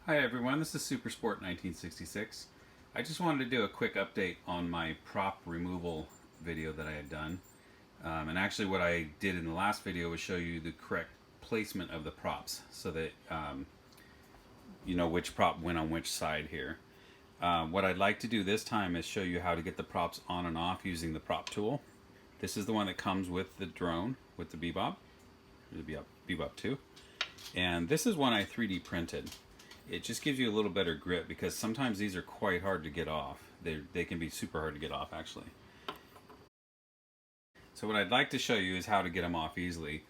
Hi everyone, this is Supersport 1966. I just wanted to do a quick update on my prop removal video that I had done. And actually what I did in the last video was show you the correct placement of the props so that you know which prop went on which side here. What I'd like to do this time is show you how to get the props on and off using the prop tool. This is the one that comes with the drone, with the BeBop, the BeBop 2. And this is one I 3D printed. It just gives you a little better grip because sometimes these are quite hard to get off. They can be super hard to get off actually. So what I'd like to show you is how to get them off easily.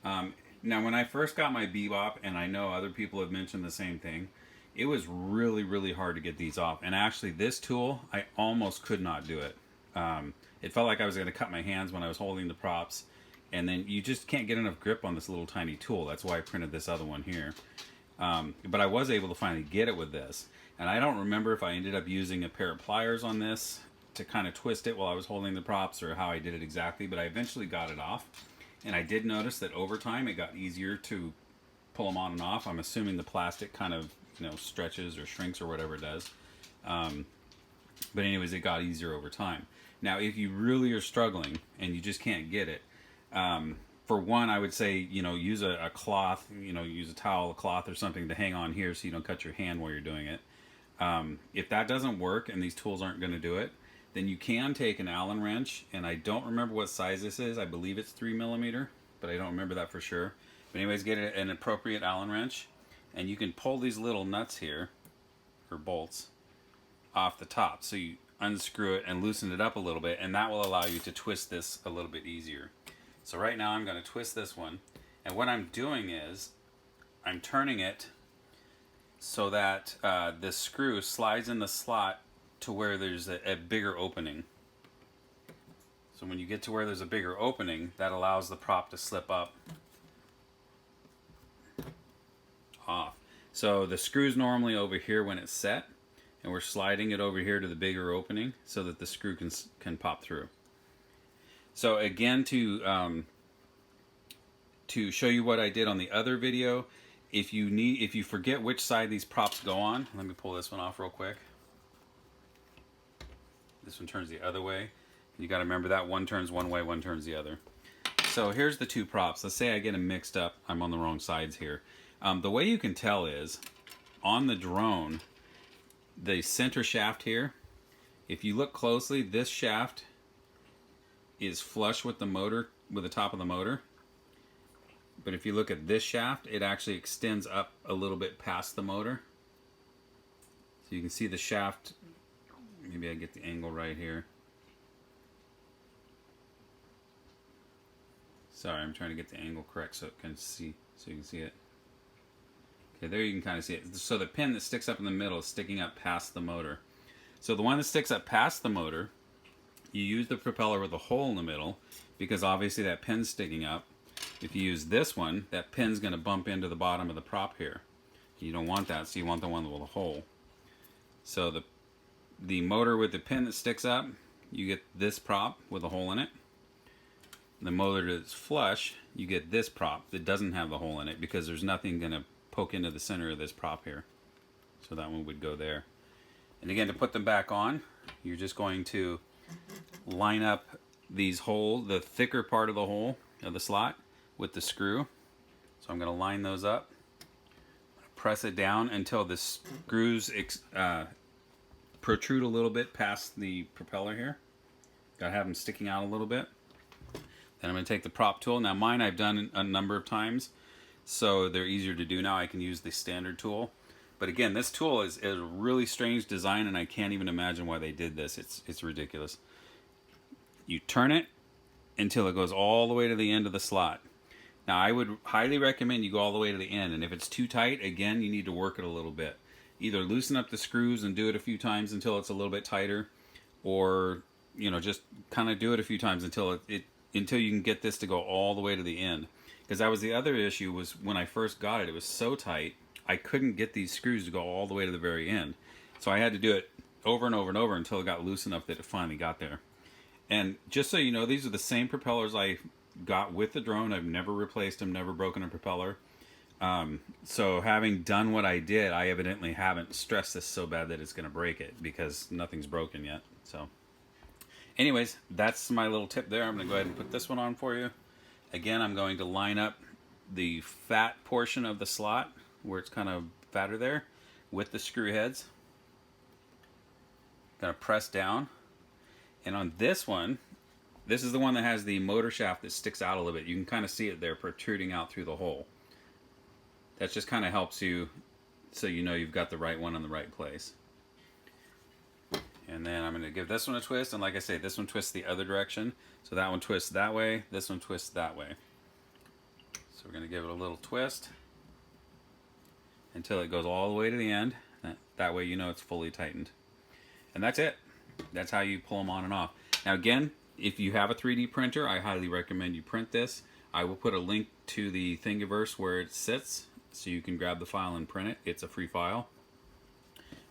Now when I first got my BeBop, and I know other people have mentioned the same thing, it was really hard to get these off. And actually this tool, I almost could not do it. It felt like I was going to cut my hands when I was holding the props, and then you just can't get enough grip on this little tiny tool. That's why I printed this other one here. But I was able to finally get it with this. And I don't remember if I ended up using a pair of pliers on this to kind of twist it while I was holding the props or how I did it exactly, but I eventually got it off. And I did notice that over time it got easier to pull them on and off. I'm assuming the plastic kind of, stretches or shrinks or whatever it does. But anyways, it got easier over time. Now, if you really are struggling and you just can't get it, for one, I would say, use a cloth, use a towel, a cloth or something to hang on here so you don't cut your hand while you're doing it. If that doesn't work and these tools aren't going to do it, then you can take an Allen wrench, and I don't remember what size this is. I believe it's 3mm, but I don't remember that for sure. But anyways, get an appropriate Allen wrench, and you can pull these little nuts here, or bolts, off the top. So you unscrew it and loosen it up a little bit, and that will allow you to twist this a little bit easier. So right now I'm going to twist this one, and what I'm doing is I'm turning it so that this screw slides in the slot to where there's a bigger opening. So when you get to where there's a bigger opening, that allows the prop to slip up off. So the screw's normally over here when it's set, and we're sliding it over here to the bigger opening so that the screw can pop through. So again, to show you what I did on the other video, if you forget which side these props go on, let me pull this one off real quick. This one turns the other way. You got to remember that one turns one way, one turns the other. So here's the two props. Let's say I get them mixed up. I'm on the wrong sides here. The way you can tell is on the drone, the center shaft here, if you look closely, this shaft is flush with the motor, with the top of the motor. But if you look at this shaft, it actually extends up a little bit past the motor. So you can see the shaft. Maybe I get the angle right here. Sorry, I'm trying to get the angle correct so you can see it. Okay, there you can kind of see it. So the pin that sticks up in the middle is sticking up past the motor. So the one that sticks up past the motor, you use the propeller with a hole in the middle because obviously that pin's sticking up. If you use this one, that pin's going to bump into the bottom of the prop here. You don't want that, so you want the one with a hole. So the motor with the pin that sticks up, you get this prop with a hole in it. The motor that's flush, you get this prop that doesn't have the hole in it because there's nothing going to poke into the center of this prop here. So that one would go there. And again, to put them back on, you're just going to line up these holes, the thicker part of the hole of the slot, with the screw. So I'm going to line those up, press it down until the screws protrude a little bit past the propeller here. Got to have them sticking out a little bit. Then I'm going to take the prop tool. Now mine I've done a number of times, so they're easier to do now. I can use the standard tool. But again, this tool is a really strange design, and I can't even imagine why they did this. It's ridiculous. You turn it until it goes all the way to the end of the slot. Now I would highly recommend you go all the way to the end, and if it's too tight, again, you need to work it a little bit. Either loosen up the screws and do it a few times until it's a little bit tighter, or just kind of do it a few times until until you can get this to go all the way to the end. Because that was the other issue, was when I first got it, it was so tight I couldn't get these screws to go all the way to the very end. So I had to do it over and over and over until it got loose enough that it finally got there. And just so you know, these are the same propellers I got with the drone. I've never replaced them, never broken a propeller. So having done what I did, I evidently haven't stressed this so bad that it's going to break it, because nothing's broken yet. So anyways, that's my little tip there. I'm going to go ahead and put this one on for you. Again, I'm going to line up the fat portion of the slot where it's kind of fatter there with the screw heads. Gonna press down, and on this one, this is the one that has the motor shaft that sticks out a little bit. You can kind of see it there protruding out through the hole. That just kind of helps you, so you know you've got the right one in the right place. And then I'm going to give this one a twist, and like I say, this one twists the other direction. So that one twists that way, this one twists that way. So we're going to give it a little twist until it goes all the way to the end. That way you know it's fully tightened. And that's it. That's how you pull them on and off. Now again, if you have a 3D printer, I highly recommend you print this. I will put a link to the Thingiverse where it sits, so you can grab the file and print it. It's a free file.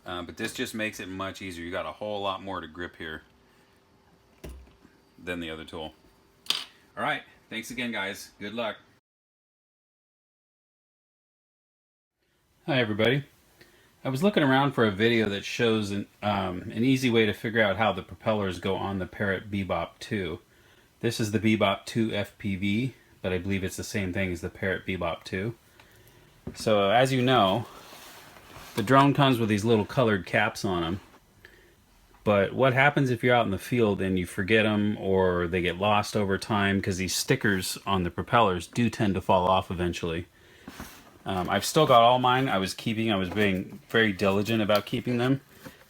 But this just makes it much easier. You got a whole lot more to grip here than the other tool. All right, thanks again, guys. Good luck. Hi, everybody. I was looking around for a video that shows an easy way to figure out how the propellers go on the Parrot BeBop 2. This is the BeBop 2 FPV, but I believe it's the same thing as the Parrot BeBop 2. So as you know, the drone comes with these little colored caps on them. But what happens if you're out in the field and you forget them, or they get lost over time, because these stickers on the propellers do tend to fall off eventually. I've still got all mine. I was being very diligent about keeping them.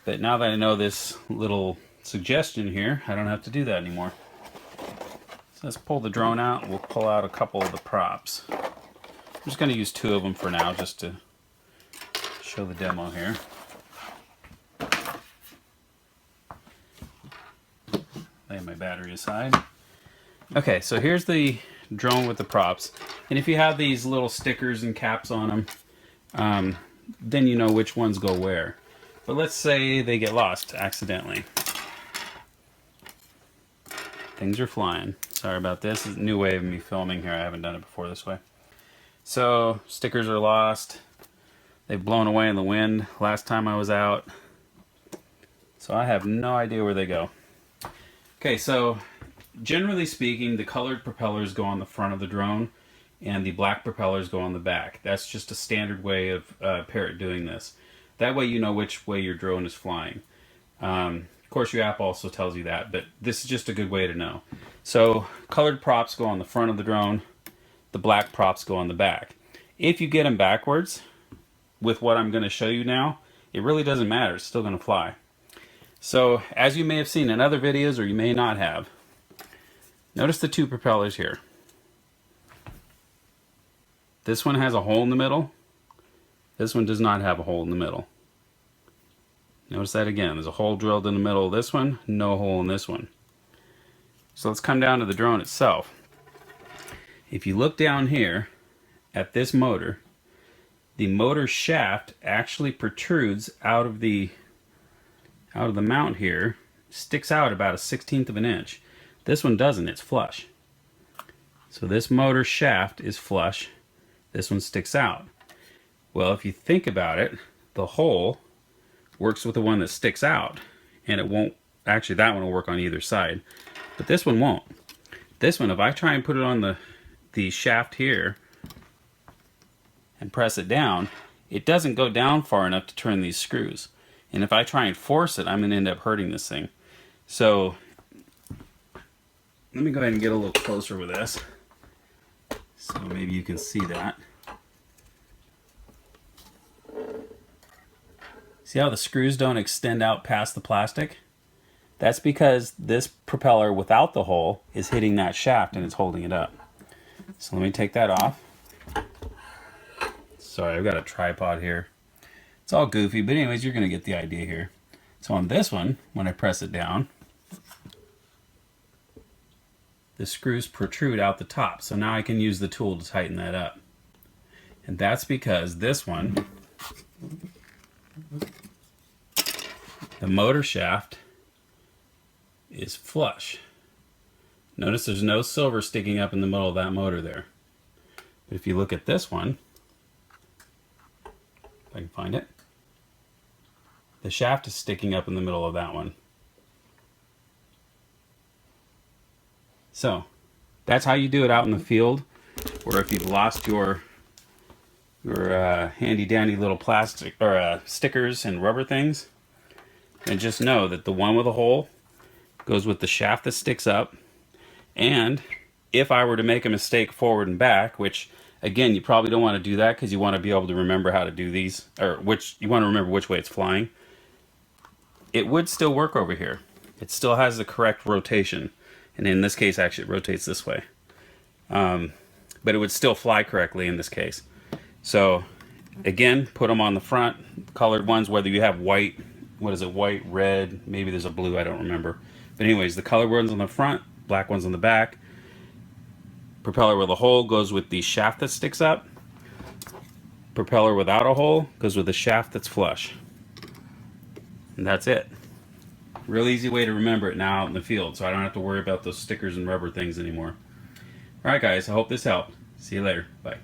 But now that I know this little suggestion here, I don't have to do that anymore. So let's pull the drone out. We'll pull out a couple of the props. I'm just going to use 2 of them for now, just to show the demo here. Lay my battery aside. Okay, so here's the drone with the props. And if you have these little stickers and caps on them, then you know which ones go where. But let's say they get lost accidentally. Things are flying. Sorry about this. It's a new way of me filming here. I haven't done it before this way. So, stickers are lost. They've blown away in the wind last time I was out. So I have no idea where they go. Okay, so generally speaking, the colored propellers go on the front of the drone and the black propellers go on the back. That's just a standard way of Parrot doing this. That way you know which way your drone is flying. Of course, your app also tells you that, but this is just a good way to know. So colored props go on the front of the drone. The black props go on the back. If you get them backwards, with what I'm going to show you now, it really doesn't matter. It's still going to fly. So, as you may have seen in other videos, or you may not have, notice the 2 propellers here. This one has a hole in the middle. This one does not have a hole in the middle. Notice that again. There's a hole drilled in the middle of this one, no hole in this one. So let's come down to the drone itself. If you look down here at this motor, the motor shaft actually protrudes out of the mount here, sticks out about 1/16 of an inch. This one doesn't, it's flush. So this motor shaft is flush, this one sticks out. Well, if you think about it, the hole works with the one that sticks out, and it won't, actually that one will work on either side, but this one won't. This one, if I try and put it on the shaft here and press it down, it doesn't go down far enough to turn these screws. And if I try and force it, I'm going to end up hurting this thing. So let me go ahead and get a little closer with this, so maybe you can see that. See how the screws don't extend out past the plastic? That's because this propeller without the hole is hitting that shaft and it's holding it up. So let me take that off. Sorry, I've got a tripod here. It's all goofy, but anyways, you're going to get the idea here. So on this one, when I press it down, the screws protrude out the top. So now I can use the tool to tighten that up. And that's because this one, the motor shaft is flush. Notice there's no silver sticking up in the middle of that motor there. But if you look at this one, if I can find it. The shaft is sticking up in the middle of that one. So that's how you do it out in the field, or if you've lost your handy dandy little plastic or stickers and rubber things. And just know that the one with a hole goes with the shaft that sticks up. And if I were to make a mistake forward and back, which again, you probably don't want to do that because you want to be able to remember how to do these, or you want to remember which way it's flying. It would still work over here. It still has the correct rotation. And in this case, actually, it rotates this way. But it would still fly correctly in this case. So again, put them on the front, colored ones, whether you have white, what is it, white, red, maybe there's a blue, I don't remember. But anyways, the colored ones on the front, black ones on the back. Propeller with a hole goes with the shaft that sticks up. Propeller without a hole goes with the shaft that's flush. And that's it. Real easy way to remember it now out in the field, so I don't have to worry about those stickers and rubber things anymore. Alright guys, I hope this helped. See you later. Bye.